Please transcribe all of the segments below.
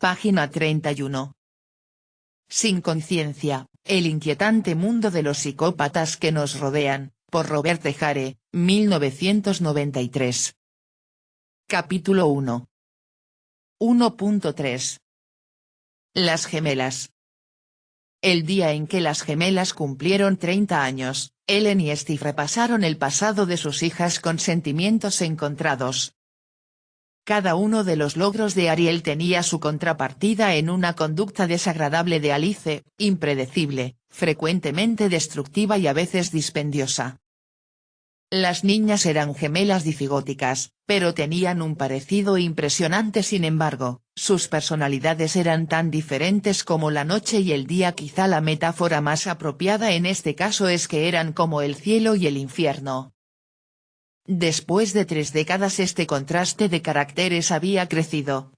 Página 31. Sin conciencia, el inquietante mundo de los psicópatas que nos rodean, por Robert de Hare, 1993. Capítulo 1. 1.3. Las gemelas. El día en que las gemelas cumplieron 30 años, Ellen y Steve repasaron el pasado de sus hijas con sentimientos encontrados. Cada uno de los logros de Ariel tenía su contrapartida en una conducta desagradable de Alice, impredecible, frecuentemente destructiva y a veces dispendiosa. Las niñas eran gemelas difigóticas, pero tenían un parecido impresionante. Sin embargo, sus personalidades eran tan diferentes como la noche y el día. Quizá la metáfora más apropiada en este caso es que eran como el cielo y el infierno. Después de 3 décadas este contraste de caracteres había crecido.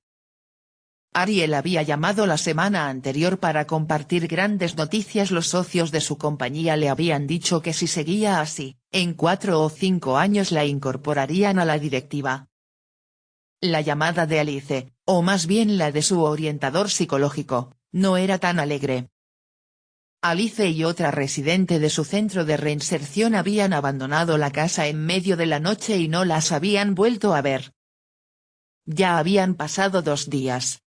Ariel había llamado la semana anterior para compartir grandes noticias. Los socios de su compañía le habían dicho que si seguía así, en 4 o 5 años la incorporarían a la directiva. La llamada de Alice, o más bien la de su orientador psicológico, no era tan alegre. Alice y otra residente de su centro de reinserción habían abandonado la casa en medio de la noche y no las habían vuelto a ver. Ya habían pasado 2 días.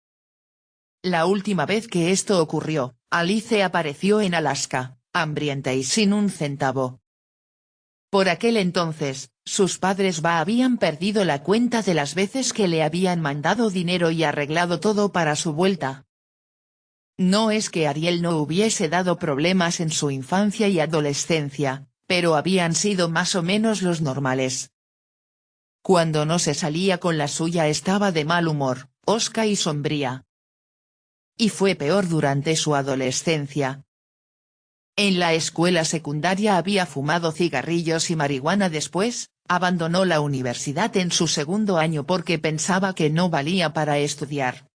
La última vez que esto ocurrió, Alice apareció en Alaska, hambrienta y sin un centavo. Por aquel entonces, sus padres habían perdido la cuenta de las veces que le habían mandado dinero y arreglado todo para su vuelta. No es que Ariel no hubiese dado problemas en su infancia y adolescencia, pero habían sido más o menos los normales. Cuando no se salía con la suya estaba de mal humor, hosca y sombría. Y fue peor durante su adolescencia. En la escuela secundaria había fumado cigarrillos y marihuana. Después, abandonó la universidad en su 2º año porque pensaba que no valía para estudiar.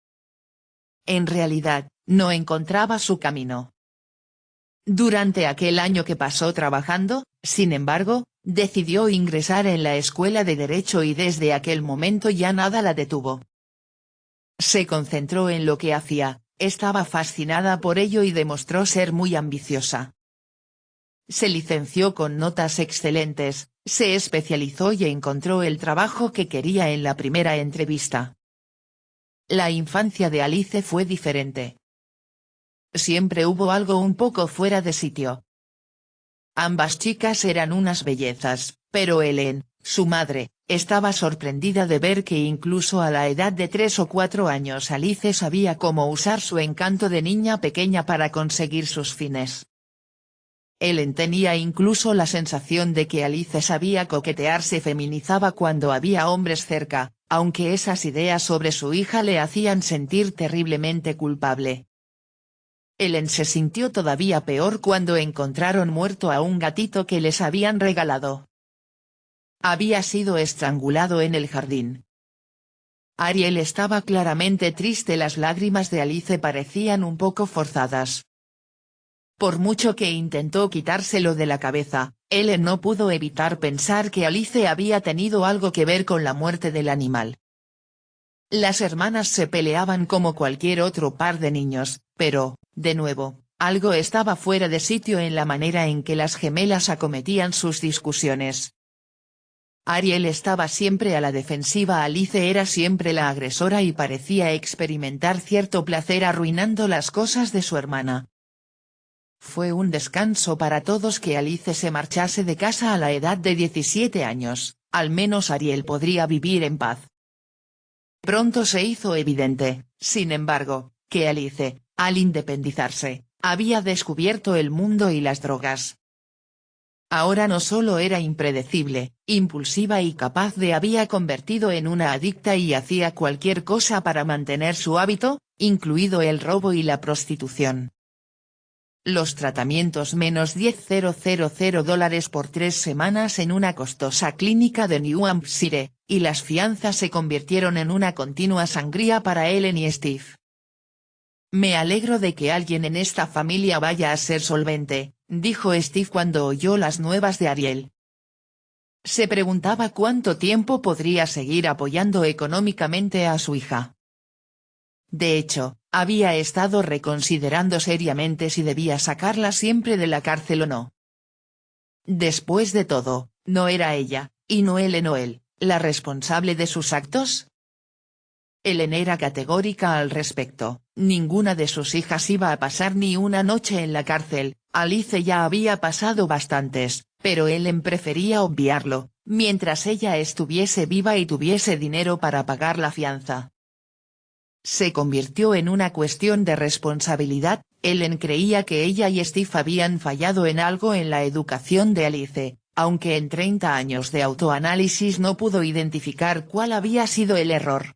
En realidad, no encontraba su camino. Durante aquel año que pasó trabajando, sin embargo, decidió ingresar en la escuela de Derecho y desde aquel momento ya nada la detuvo. Se concentró en lo que hacía, estaba fascinada por ello y demostró ser muy ambiciosa. Se licenció con notas excelentes, se especializó y encontró el trabajo que quería en la primera entrevista. La infancia de Alice fue diferente. Siempre hubo algo un poco fuera de sitio. Ambas chicas eran unas bellezas, pero Ellen, su madre, estaba sorprendida de ver que incluso a la edad de 3 o 4 años Alice sabía cómo usar su encanto de niña pequeña para conseguir sus fines. Ellen tenía incluso la sensación de que Alice sabía coquetear. Se feminizaba cuando había hombres cerca, aunque esas ideas sobre su hija le hacían sentir terriblemente culpable. Ellen se sintió todavía peor cuando encontraron muerto a un gatito que les habían regalado. Había sido estrangulado en el jardín. Ariel estaba claramente triste. Las lágrimas de Alice parecían un poco forzadas. Por mucho que intentó quitárselo de la cabeza, Ellen no pudo evitar pensar que Alice había tenido algo que ver con la muerte del animal. Las hermanas se peleaban como cualquier otro par de niños, pero, de nuevo, algo estaba fuera de sitio en la manera en que las gemelas acometían sus discusiones. Ariel estaba siempre a la defensiva. Alice era siempre la agresora y parecía experimentar cierto placer arruinando las cosas de su hermana. Fue un descanso para todos que Alice se marchase de casa a la edad de 17 años, al menos Ariel podría vivir en paz. Pronto se hizo evidente, sin embargo, que Alice, al independizarse, había descubierto el mundo y las drogas. Ahora no solo era impredecible, impulsiva y capaz de había convertido en una adicta y hacía cualquier cosa para mantener su hábito, incluido el robo y la prostitución. Los tratamientos $10,000 por 3 semanas en una costosa clínica de New Hampshire, y las fianzas se convirtieron en una continua sangría para Ellen y Steve. Me alegro de que alguien en esta familia vaya a ser solvente, dijo Steve cuando oyó las nuevas de Ariel. Se preguntaba cuánto tiempo podría seguir apoyando económicamente a su hija. De hecho, había estado reconsiderando seriamente si debía sacarla siempre de la cárcel o no. Después de todo, ¿no era ella, y no él, la responsable de sus actos? Ellen era categórica al respecto, ninguna de sus hijas iba a pasar ni una noche en la cárcel. Alice ya había pasado bastantes, pero Ellen prefería obviarlo, mientras ella estuviese viva y tuviese dinero para pagar la fianza. Se convirtió en una cuestión de responsabilidad. Ellen creía que ella y Steve habían fallado en algo en la educación de Alice, aunque en 30 años de autoanálisis no pudo identificar cuál había sido el error.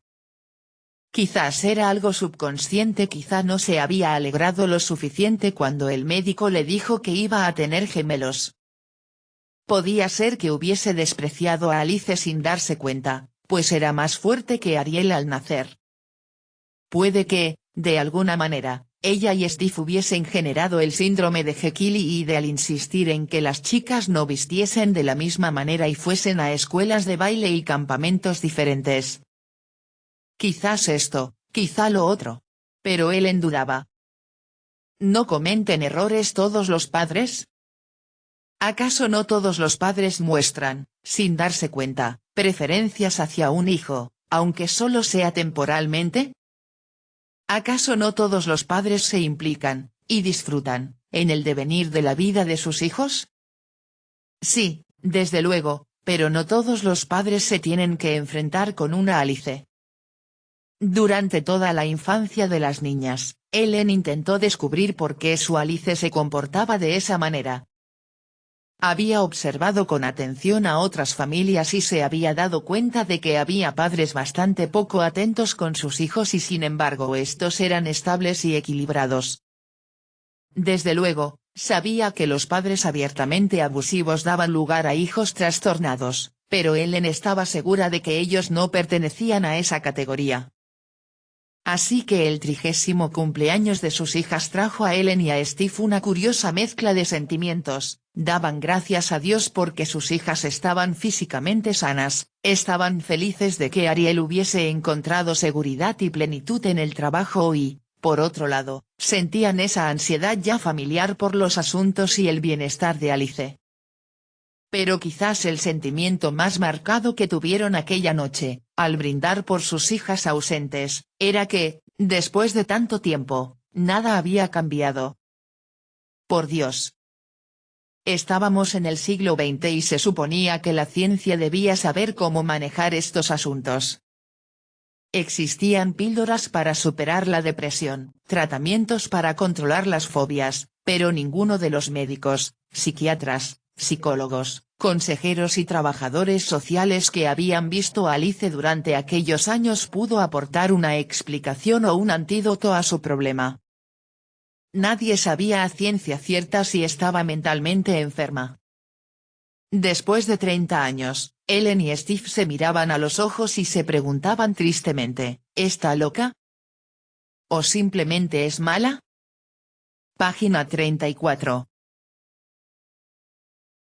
Quizás era algo subconsciente, quizá no se había alegrado lo suficiente cuando el médico le dijo que iba a tener gemelos. Podía ser que hubiese despreciado a Alice sin darse cuenta, pues era más fuerte que Ariel al nacer. Puede que, de alguna manera, ella y Steve hubiesen generado el síndrome de Jekyll y Hyde al insistir en que las chicas no vistiesen de la misma manera y fuesen a escuelas de baile y campamentos diferentes. Quizás esto, quizá lo otro. Pero Ellen dudaba. ¿No cometen errores todos los padres? ¿Acaso no todos los padres muestran, sin darse cuenta, preferencias hacia un hijo, aunque solo sea temporalmente? ¿Acaso no todos los padres se implican, y disfrutan, en el devenir de la vida de sus hijos? Sí, desde luego, pero no todos los padres se tienen que enfrentar con una Alice. Durante toda la infancia de las niñas, Ellen intentó descubrir por qué su Alice se comportaba de esa manera. Había observado con atención a otras familias y se había dado cuenta de que había padres bastante poco atentos con sus hijos y sin embargo estos eran estables y equilibrados. Desde luego, sabía que los padres abiertamente abusivos daban lugar a hijos trastornados, pero Ellen estaba segura de que ellos no pertenecían a esa categoría. Así que el 30º cumpleaños de sus hijas trajo a Ellen y a Steve una curiosa mezcla de sentimientos. Daban gracias a Dios porque sus hijas estaban físicamente sanas, estaban felices de que Ariel hubiese encontrado seguridad y plenitud en el trabajo y, por otro lado, sentían esa ansiedad ya familiar por los asuntos y el bienestar de Alice. Pero quizás el sentimiento más marcado que tuvieron aquella noche, al brindar por sus hijas ausentes, era que, después de tanto tiempo, nada había cambiado. Por Dios. Estábamos en el siglo XX y se suponía que la ciencia debía saber cómo manejar estos asuntos. Existían píldoras para superar la depresión, tratamientos para controlar las fobias, pero ninguno de los médicos, psiquiatras, psicólogos, consejeros y trabajadores sociales que habían visto a Alice durante aquellos años pudo aportar una explicación o un antídoto a su problema. Nadie sabía a ciencia cierta si estaba mentalmente enferma. Después de 30 años, Ellen y Steve se miraban a los ojos y se preguntaban tristemente, ¿está loca? ¿O simplemente es mala? Página 34.